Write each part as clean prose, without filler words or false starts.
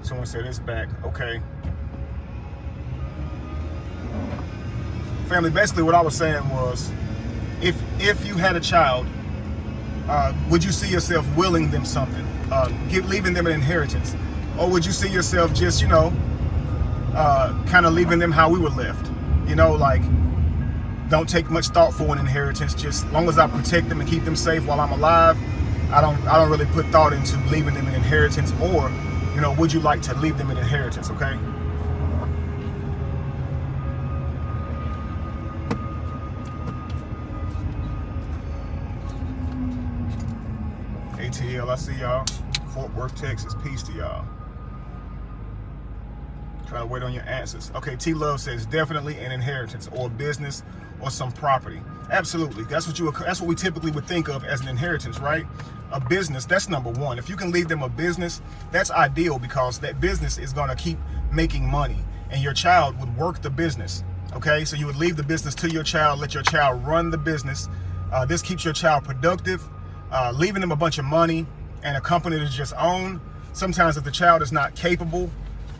Someone said it's back. Okay. Family, basically what I was saying was, if you had a child, would you see yourself willing them something, leaving them an inheritance? Or would you see yourself just, kind of leaving them how we were left? Like, don't take much thought for an inheritance. Just as long as I protect them and keep them safe while I'm alive, I don't really put thought into leaving them an inheritance. Or, would you like to leave them an inheritance, okay? ATL, I see y'all. Fort Worth, Texas, peace to y'all. Try to wait on your answers. Okay, T Love says definitely an inheritance or a business or some property. Absolutely, that's what we typically would think of as an inheritance, right? A business, that's number one. If you can leave them a business, that's ideal, because that business is going to keep making money, and your child would work the business. Okay, so you would leave the business to your child, let your child run the business. This keeps your child productive. Leaving them a bunch of money and a company to just own. Sometimes if the child is not capable,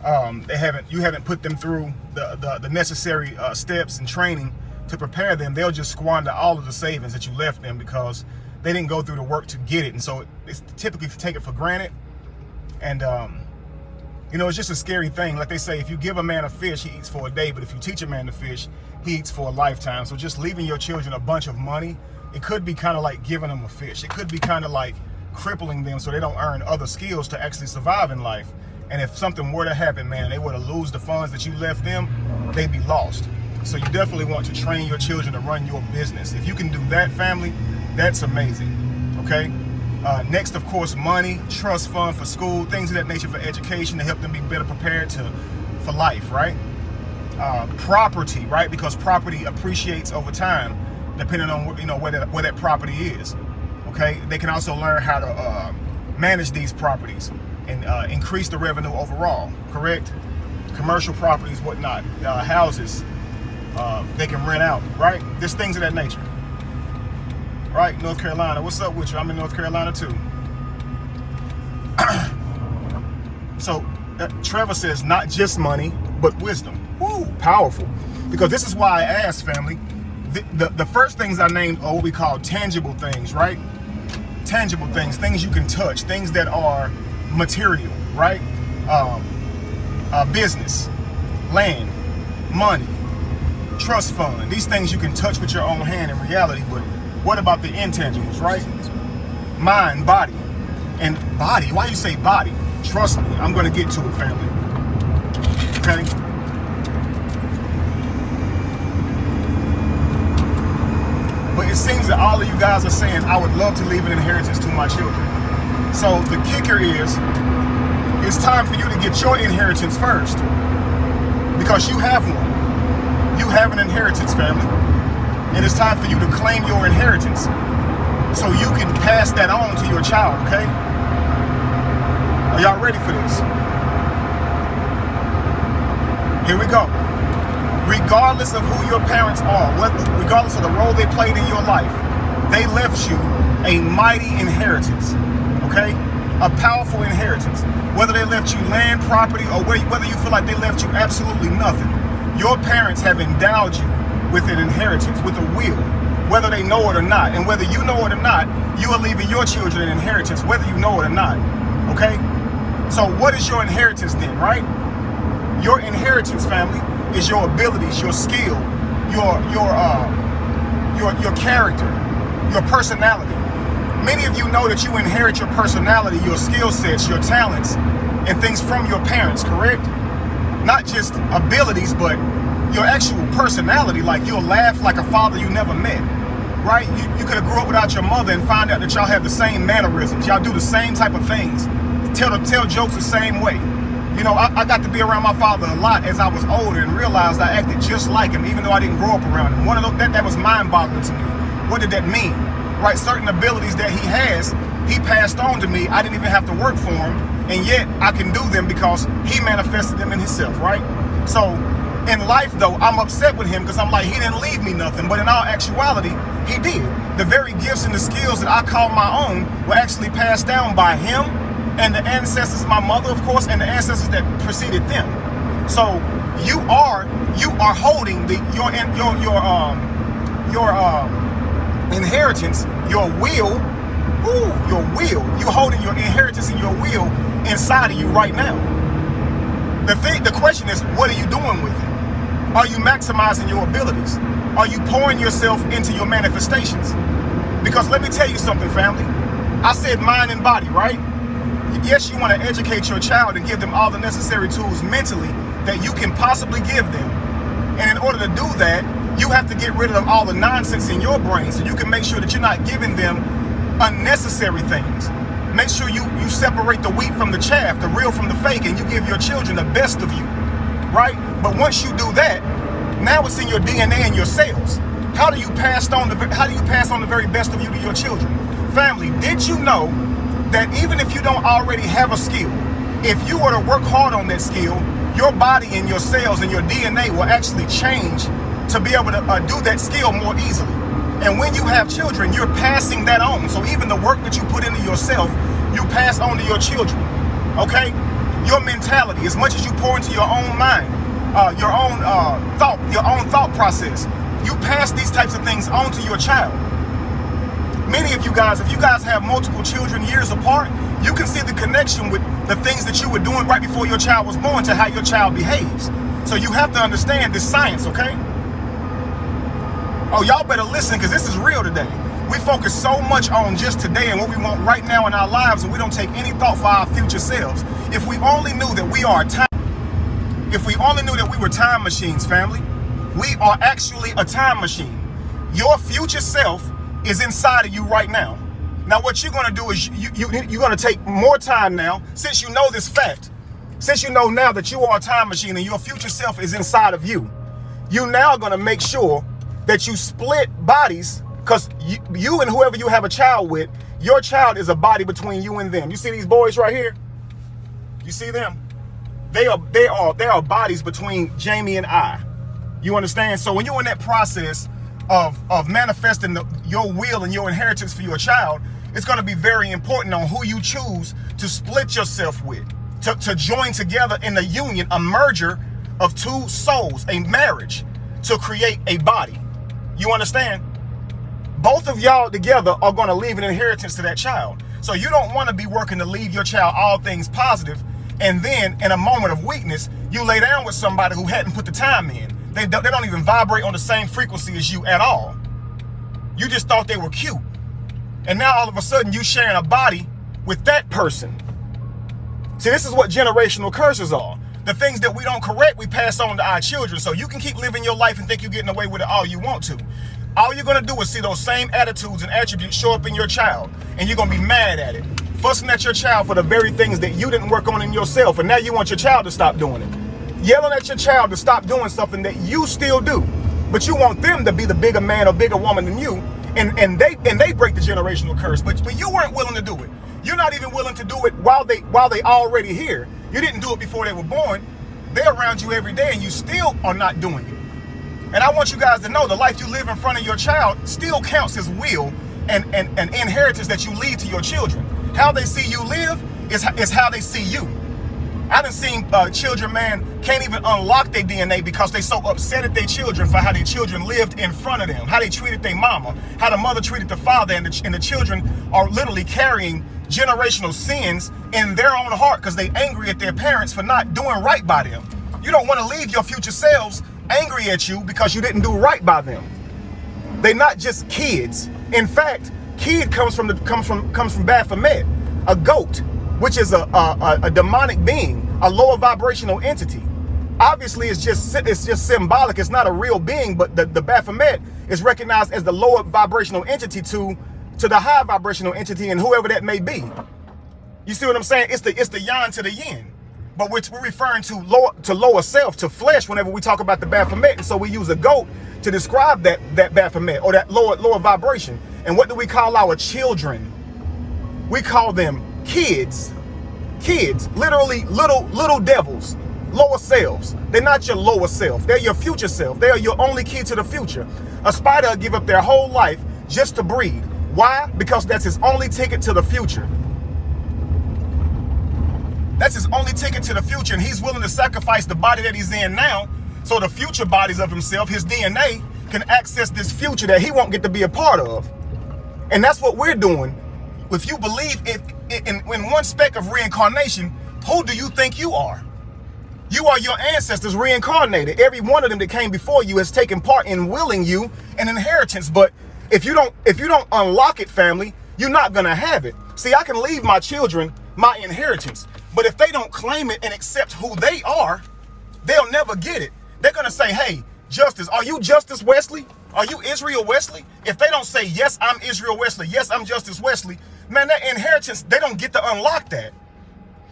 you haven't put them through the necessary steps and training to prepare them, they'll just squander all of the savings that you left them because they didn't go through the work to get it. And so it's typically take it for granted. And it's just a scary thing. Like they say, if you give a man a fish, he eats for a day, but if you teach a man to fish, he eats for a lifetime. So just leaving your children a bunch of money, it could be kind of like giving them a fish. It could be kind of like crippling them so they don't earn other skills to actually survive in life. And if something were to happen, man, they were to lose the funds that you left them, they'd be lost. So you definitely want to train your children to run your business. If you can do that, family, that's amazing, okay? Next, of course, money, trust fund for school, things of that nature for education to help them be better prepared for life, right? Property, right? Because property appreciates over time, depending on where that property is, okay? They can also learn how to manage these properties and increase the revenue overall, correct? Commercial properties, whatnot, houses, they can rent out, right? There's things of that nature. Right, North Carolina, what's up with you? I'm in North Carolina too. So Trevor says not just money, but wisdom. Woo, powerful. Because this is why I asked, family. The first things I named are what we call tangible things, right? Tangible things, things you can touch, things that are material, right? Business, land, money, trust fund. These things you can touch with your own hand in reality, but what about the intangibles, right? Mind, body. And body, why you say body? Trust me, I'm gonna get to it, family. Okay? But it seems that all of you guys are saying, I would love to leave an inheritance to my children. So the kicker is, it's time for you to get your inheritance first. Because you have one. You have an inheritance, family. And it's time for you to claim your inheritance so you can pass that on to your child, okay? Are y'all ready for this? Here we go. Regardless of who your parents are, regardless of the role they played in your life, they left you a mighty inheritance, okay? A powerful inheritance. Whether they left you land, property, or whether you feel like they left you absolutely nothing, your parents have endowed you with an inheritance, with a will, whether they know it or not. And whether you know it or not, you are leaving your children an inheritance, whether you know it or not, okay? So what is your inheritance then, right? Your inheritance, family, is your abilities, your skill, your character, your personality. Many of you know that you inherit your personality, your skill sets, your talents, and things from your parents, correct? Not just abilities, but your actual personality. Like, you'll laugh like a father you never met, right? You could have grew up without your mother and find out that y'all have the same mannerisms. Y'all do the same type of things. Tell jokes the same way. I got to be around my father a lot as I was older and realized I acted just like him, even though I didn't grow up around him. One of those, that was mind-boggling to me. What did that mean? Right? Certain abilities that he has, he passed on to me. I didn't even have to work for him, and yet I can do them because he manifested them in himself, right? So in life, though, I'm upset with him because I'm like, he didn't leave me nothing. But in all actuality, he did. The very gifts and the skills that I call my own were actually passed down by him and the ancestors, my mother, of course, and the ancestors that preceded them. So you are holding your inheritance, your will. You're holding your inheritance and your will inside of you right now. The question is, what are you doing with it? Are you maximizing your abilities? Are you pouring yourself into your manifestations? Because let me tell you something, family. I said mind and body, right? Yes, you want to educate your child and give them all the necessary tools mentally that you can possibly give them. And in order to do that, you have to get rid of all the nonsense in your brain so you can make sure that you're not giving them unnecessary things. Make sure you separate the wheat from the chaff, the real from the fake, and you give your children the best of you, right? But once you do that, now it's in your DNA and your cells. How do you pass on the very best of you to your children? Family, did you know that even if you don't already have a skill, if you were to work hard on that skill, your body and your cells and your DNA will actually change to be able to do that skill more easily? And when you have children, you're passing that on. So even the work that you put into yourself, you pass on to your children, okay? Your mentality, as much as you pour into your own mind, your own thought process, you pass these types of things on to your child. Many of you guys, if you guys have multiple children years apart, you can see the connection with the things that you were doing right before your child was born to how your child behaves. So you have to understand this science, okay? Oh, y'all better listen, because this is real today. We focus so much on just today and what we want right now in our lives, and we don't take any thought for our future selves. If we only knew that we are if we only knew that we were time machines, family, we are actually a time machine. Your future self is inside of you right now. Now, what you're going to do is you're going to take more time now, since you know this fact, since you know now that you are a time machine and your future self is inside of you, you now going to make sure that you split bodies, because you and whoever you have a child with, your child is a body between you and them. You see these boys right here? You see them? They are bodies between Jamie and I. You understand? So when you're in that process of manifesting your will and your inheritance for your child, it's going to be very important on who you choose to split yourself with, to join together in a union, a merger of two souls, a marriage, to create a body. You understand? Both of y'all together are going to leave an inheritance to that child. So you don't want to be working to leave your child all things positive, and then in a moment of weakness, you lay down with somebody who hadn't put the time in. They don't even vibrate on the same frequency as you at all. You just thought they were cute. And now all of a sudden you sharing a body with that person. See, this is what generational curses are. The things that we don't correct, we pass on to our children. So you can keep living your life and think you're getting away with it all you want to. All you're going to do is see those same attitudes and attributes show up in your child, and you're going to be mad at it, fussing at your child for the very things that you didn't work on in yourself, and now you want your child to stop doing it. Yelling at your child to stop doing something that you still do, but you want them to be the bigger man or bigger woman than you, and they break the generational curse, but you weren't willing to do it. You're not even willing to do it while they already here. You didn't do it before they were born. They're around you every day, and you still are not doing it. And I want you guys to know the life you live in front of your child still counts as will and inheritance that you leave to your children. How they see you live is how they see you. I done seen children, man, can't even unlock their DNA because they so upset at their children for how their children lived in front of them, how they treated their mama, how the mother treated the father, and the children are literally carrying generational sins in their own heart because they angry at their parents for not doing right by them. You don't want to leave your future selves angry at you because you didn't do right by them. They're not just kids. In fact, kid comes from Baphomet, a goat, which is a demonic being, a lower vibrational entity. Obviously, it's just symbolic. It's not a real being, but the Baphomet is recognized as the lower vibrational entity to the high vibrational entity, and whoever that may be. You see what I'm saying? It's the yang to the yin. But we're referring to lower self, to flesh, whenever we talk about the Baphomet. And so we use a goat to describe that Baphomet, or that lower vibration. And what do we call our children? We call them kids. Kids, literally little devils, lower selves. They're not your lower self. They're your future self. They are your only key to the future. A spider will give up their whole life just to breed. Why? Because that's his only ticket to the future. That's his only ticket to the future, and he's willing to sacrifice the body that he's in now so the future bodies of himself, his DNA, can access this future that he won't get to be a part of. And that's what we're doing. If you believe in one speck of reincarnation, who do you think you are? You are your ancestors reincarnated. Every one of them that came before you has taken part in willing you an inheritance. But if you don't unlock it, family, you're not gonna have it. See, I can leave my children my inheritance, but if they don't claim it and accept who they are, they'll never get it. They're gonna say, hey, Justice, are you Justice Wesley? Are you Israel Wesley? If they don't say, yes, I'm Israel Wesley, yes, I'm Justice Wesley, man, that inheritance, they don't get to unlock that.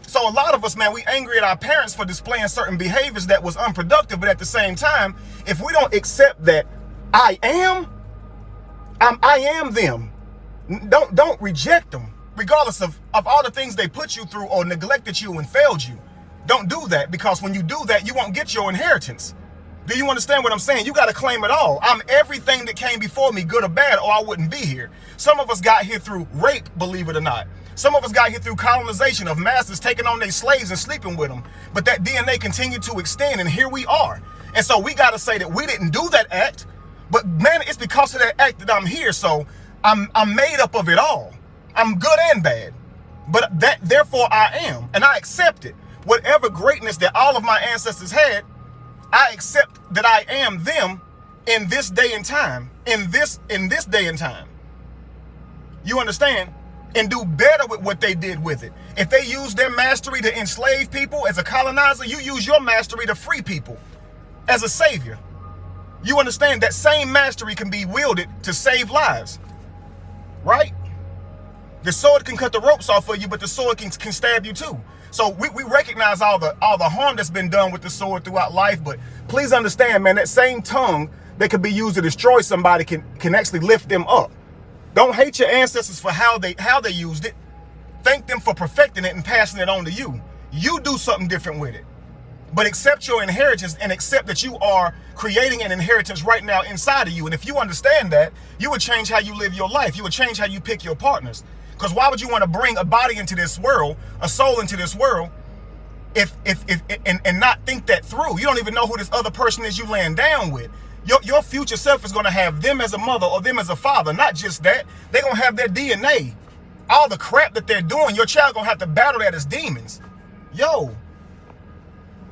So a lot of us, man, we angry at our parents for displaying certain behaviors that was unproductive, but at the same time, if we don't accept that I am them, don't reject them, regardless of all the things they put you through or neglected you and failed you. Don't do that, because when you do that, you won't get your inheritance. Do you understand what I'm saying? You got to claim it all. I'm everything that came before me, good or bad, or I wouldn't be here. Some of us got here through rape, believe it or not. Some of us got here through colonization of masters taking on their slaves and sleeping with them. But that DNA continued to extend, and here we are. And so we got to say that we didn't do that act, but man, it's because of that act that I'm here. So I'm made up of it all. I'm good and bad, but therefore I am, and I accept it. Whatever greatness that all of my ancestors had, I accept that I am them in this day and time, in this day and time. You understand? And do better with what they did with it. If they use their mastery to enslave people as a colonizer, you use your mastery to free people as a savior. You understand that same mastery can be wielded to save lives, right? The sword can cut the ropes off of you, but the sword can stab you too. So we recognize all the harm that's been done with the sword throughout life, but please understand, man, that same tongue that could be used to destroy somebody can actually lift them up. Don't hate your ancestors for how they used it. Thank them for perfecting it and passing it on to you. You do something different with it. But accept your inheritance and accept that you are creating an inheritance right now inside of you. And if you understand that, you would change how you live your life. You would change how you pick your partners. Because why would you want to bring a body into this world, a soul into this world, and not think that through? You don't even know who this other person is you laying down with. Your future self is going to have them as a mother or them as a father. Not just that, they're going to have their DNA. All the crap that they're doing, your child going to have to battle that as demons. Yo,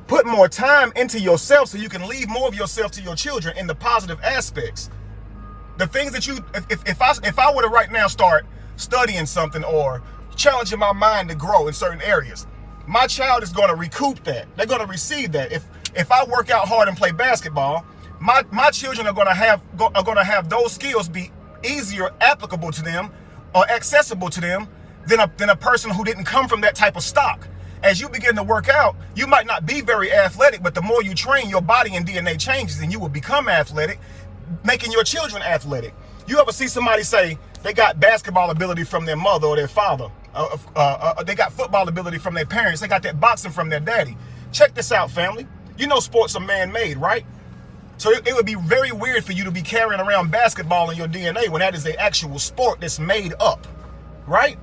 put more time into yourself so you can leave more of yourself to your children in the positive aspects. The things that you, if I were to right now start studying something or challenging my mind to grow in certain areas, my child is going to recoup that. They're going to receive that. If I work out hard and play basketball, my children are going to have those skills be easier applicable to them or accessible to them than a person who didn't come from that type of stock. As you begin to work out, you might not be very athletic, but the more you train, your body and DNA changes and you will become athletic, making your children athletic. You ever see somebody say they got basketball ability from their mother or their father? They got football ability from their parents. They got that boxing from their daddy. Check this out, family. You know sports are man-made, right? So it would be very weird for you to be carrying around basketball in your DNA when that is an actual sport that's made up, right?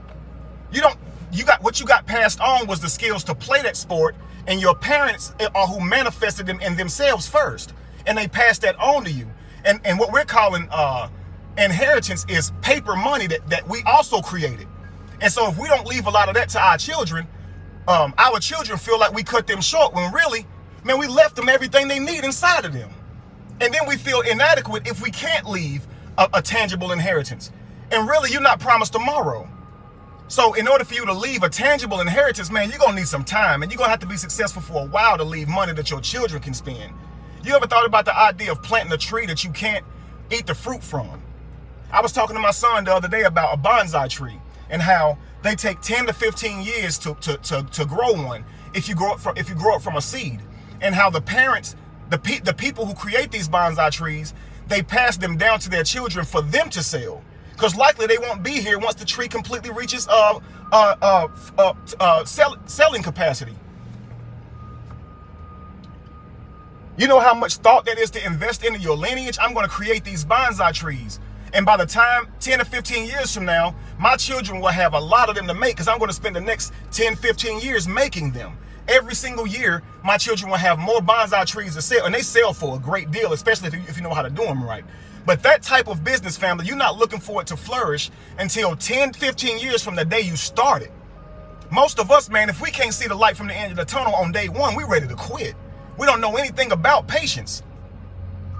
What you got passed on was the skills to play that sport, and your parents are who manifested them in themselves first, and they passed that on to you. And what we're calling inheritance is paper money that we also created. And so if we don't leave a lot of that to our children feel like we cut them short, when really, man, we left them everything they need inside of them. And then we feel inadequate if we can't leave a tangible inheritance. And really, you're not promised tomorrow. So in order for you to leave a tangible inheritance, man, you're going to need some time, and you're going to have to be successful for a while to leave money that your children can spend. You ever thought about the idea of planting a tree that you can't eat the fruit from? I was talking to my son the other day about a bonsai tree and how they take 10 to 15 years to grow one if you grow up from a seed, and how the parents, the people who create these bonsai trees, they pass them down to their children for them to sell, because likely they won't be here once the tree completely reaches selling capacity. You know how much thought that is to invest into your lineage? I'm going to create these bonsai trees, and by the time 10 or 15 years from now, My children will have a lot of them to make because I'm going to spend the next 10, 15 years making them. Every single year, my children will have more bonsai trees to sell, and they sell for a great deal, especially if you know how to do them right. But that type of business, family, you're not looking for it to flourish until 10, 15 years from the day you started. Most of us, man, if we can't see the light from the end of the tunnel on day one, we're ready to quit. We don't know anything about patience.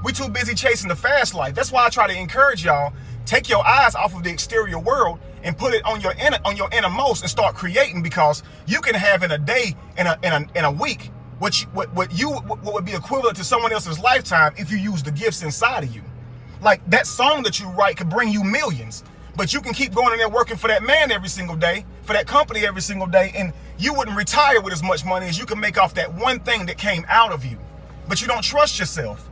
We too busy chasing the fast life. That's why I try to encourage y'all, take your eyes off of the exterior world and put it on your innermost and start creating, because you can have in a day, in a week, what would be equivalent to someone else's lifetime if you use the gifts inside of you. Like that song that you write could bring you millions, but you can keep going in there working for that man every single day, for that company every single day, and you wouldn't retire with as much money as you can make off that one thing that came out of you. But you don't trust yourself.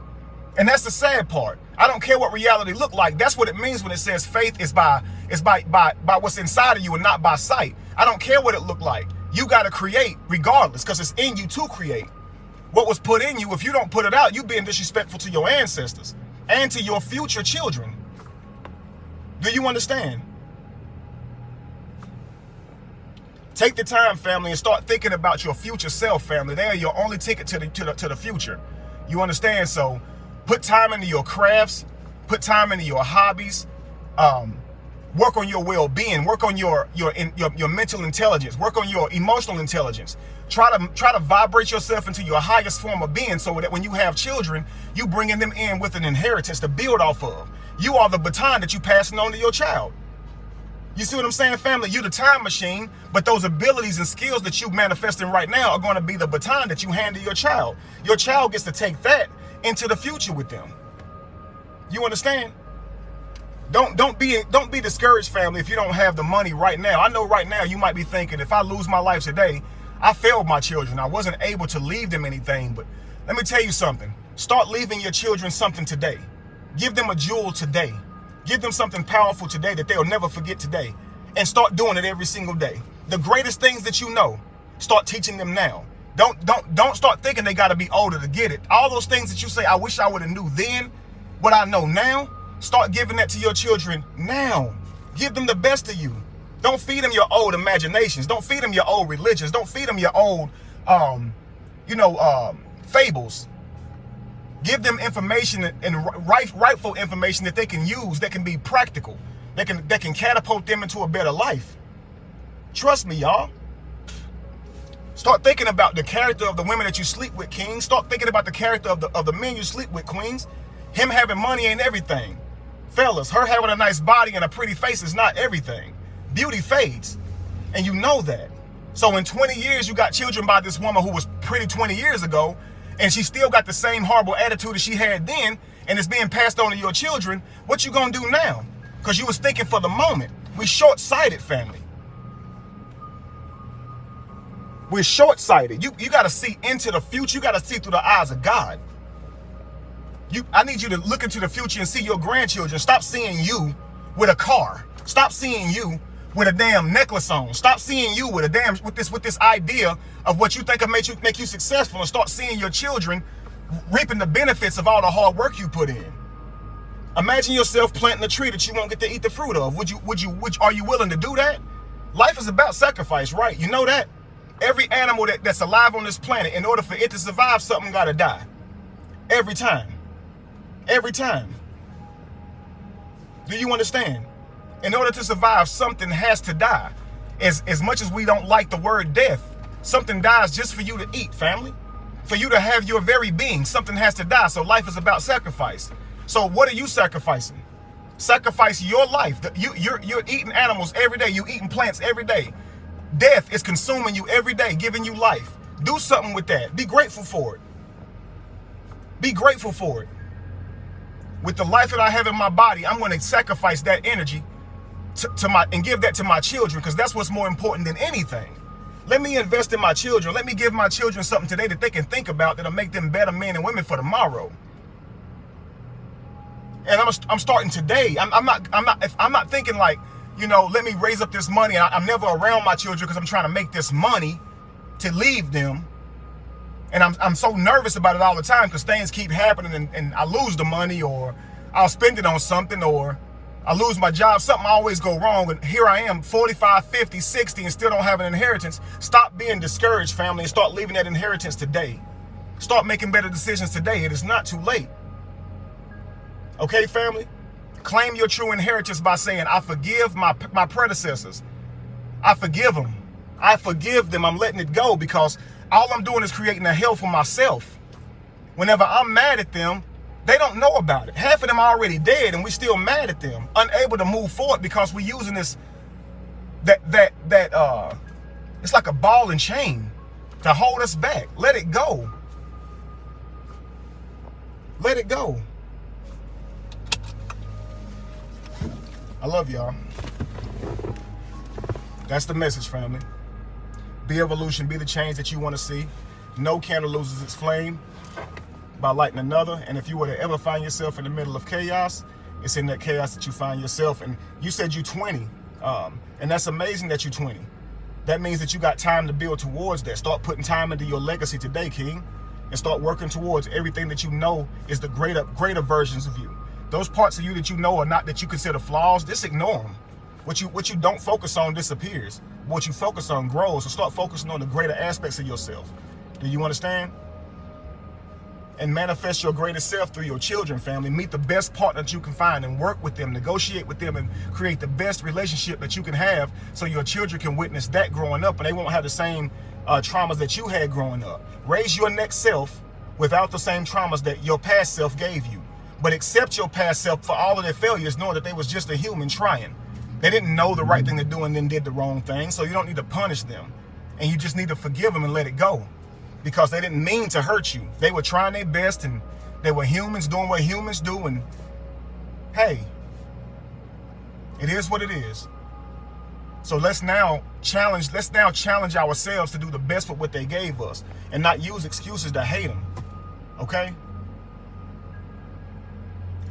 And that's the sad part. I don't care what reality look like. That's what it means when it says faith is by what's inside of you and not by sight. I don't care what it look like. You got to create regardless, because it's in you to create. What was put in you, if you don't put it out, you being disrespectful to your ancestors and to your future children. Do you understand? Take the time, family, and start thinking about your future self, family. They are your only ticket to the future. You understand? So put time into your crafts, put time into your hobbies, work on your well-being, work on your mental intelligence, work on your emotional intelligence. Try to vibrate yourself into your highest form of being, so that when you have children, you bringing them in with an inheritance to build off of. You are the baton that you passing on to your child. You see what I'm saying, family? You're the time machine, but those abilities and skills that you manifesting right now are going to be the baton that you hand to your child. Your child gets to take that into the future with them. You understand? Don't be discouraged, family, if you don't have the money right now. I know right now you might be thinking, if I lose my life today, I failed my children. I wasn't able to leave them anything. But let me tell you something. Start leaving your children something today. Give them a jewel today. Give them something powerful today that they'll never forget today. And start doing it every single day. The greatest things that you know, start teaching them now. Don't start thinking they got to be older to get it. All those things that you say, I wish I would have knew then, what I know now, start giving that to your children now. Give them the best of you. Don't feed them your old imaginations. Don't feed them your old religions. Don't feed them your old, fables. Give them information and rightful information that they can use, that can be practical, that can catapult them into a better life. Trust me, y'all. Start thinking about the character of the women that you sleep with, kings. Start thinking about the character of the men you sleep with, queens. Him having money ain't everything. Fellas, her having a nice body and a pretty face is not everything. Beauty fades, and you know that. So in 20 years, you got children by this woman who was pretty 20 years ago, and she still got the same horrible attitude that she had then, and it's being passed on to your children. What you gonna do now? Because you was thinking for the moment. We short-sighted, family. We're short-sighted. You got to see into the future. You got to see through the eyes of God. I need you to look into the future and see your grandchildren. Stop seeing you with a car. Stop seeing you with a damn necklace on. Stop seeing you with this idea of what you think will make you successful, and start seeing your children reaping the benefits of all the hard work you put in. Imagine yourself planting a tree that you won't get to eat the fruit of. Are you willing to do that? Life is about sacrifice, right? You know that? Every animal that's alive on this planet, in order for it to survive, something got to die. Every time. Every time. Do you understand? In order to survive, something has to die. As much as we don't like the word death, something dies just for you to eat, family. For you to have your very being, something has to die. So life is about sacrifice. So what are you sacrificing? Sacrifice your life. You're eating animals every day. You're eating plants every day. Death is consuming you every day, giving you life. Do something with that. Be grateful for it. Be grateful for it. With the life that I have in my body, I'm going to sacrifice that energy and give that to my children, because that's what's more important than anything. Let me invest in my children. Let me give my children something today that they can think about that'll make them better men and women for tomorrow. And I'm starting today. I'm not thinking like, let me raise up this money. I'm never around my children because I'm trying to make this money to leave them. And I'm so nervous about it all the time because things keep happening and I lose the money, or I'll spend it on something, or I lose my job, something always go wrong, and here I am, 45, 50, 60, and still don't have an inheritance. Stop being discouraged, family, and start leaving that inheritance today. Start making better decisions today. It is not too late. Okay, family? Claim your true inheritance by saying, I forgive my predecessors. I forgive them. I forgive them. I'm letting it go, because all I'm doing is creating a hell for myself. Whenever I'm mad at them, they don't know about it. Half of them are already dead, and we still mad at them, unable to move forward because we're using this, it's like a ball and chain to hold us back. Let it go. Let it go. I love y'all. That's the message, family. Be evolution, be the change that you want to see. No candle loses its flame by lighting another. And if you were to ever find yourself in the middle of chaos, it's in that chaos that you find yourself. And you said you're 20, and that's amazing that you're 20. That means that you got time to build towards that. Start putting time into your legacy today, King, and start working towards everything that you know is the greater versions of you. Those parts of you that you know are not, that you consider flaws, just ignore them. What you don't focus on disappears. What you focus on grows. So start focusing on the greater aspects of yourself. Do you understand? And manifest your greatest self through your children, family. Meet the best partner that you can find and work with them, negotiate with them, and create the best relationship that you can have, so your children can witness that growing up and they won't have the same traumas that you had growing up. Raise your next self without the same traumas that your past self gave you. But accept your past self for all of their failures, knowing that they was just a human trying. They didn't know the right thing to do and then did the wrong thing, so you don't need to punish them. And you just need to forgive them and let it go, because they didn't mean to hurt you. They were trying their best, and they were humans doing what humans do, and hey, it is what it is. So let's now challenge ourselves to do the best with what they gave us and not use excuses to hate them. Okay?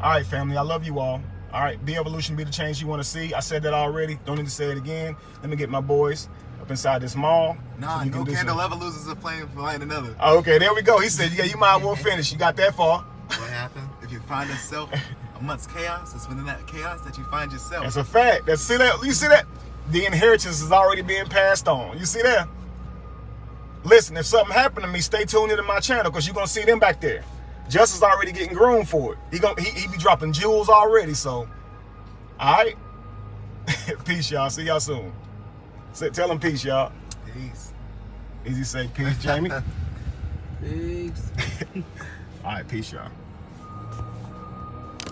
All right, family, I love you all. All right, be evolution, be the change you want to see. I said that already. Don't need to say it again. Let me get my boys up inside this mall. Nah, no candle ever loses a flame for lighting another. Oh, okay, there we go. He said, yeah, you might as well finish. You got that far. What happened? If you find yourself amongst chaos, it's within that chaos that you find yourself. That's a fact. You see that? The inheritance is already being passed on. You see that? Listen, if something happened to me, stay tuned into my channel, because you're going to see them back there. Justice already getting groomed for it. He be dropping jewels already, so. All right? Peace, y'all. See y'all soon. Tell them peace, y'all. Peace. Easy say peace, Jamie. Peace. All right, peace, y'all.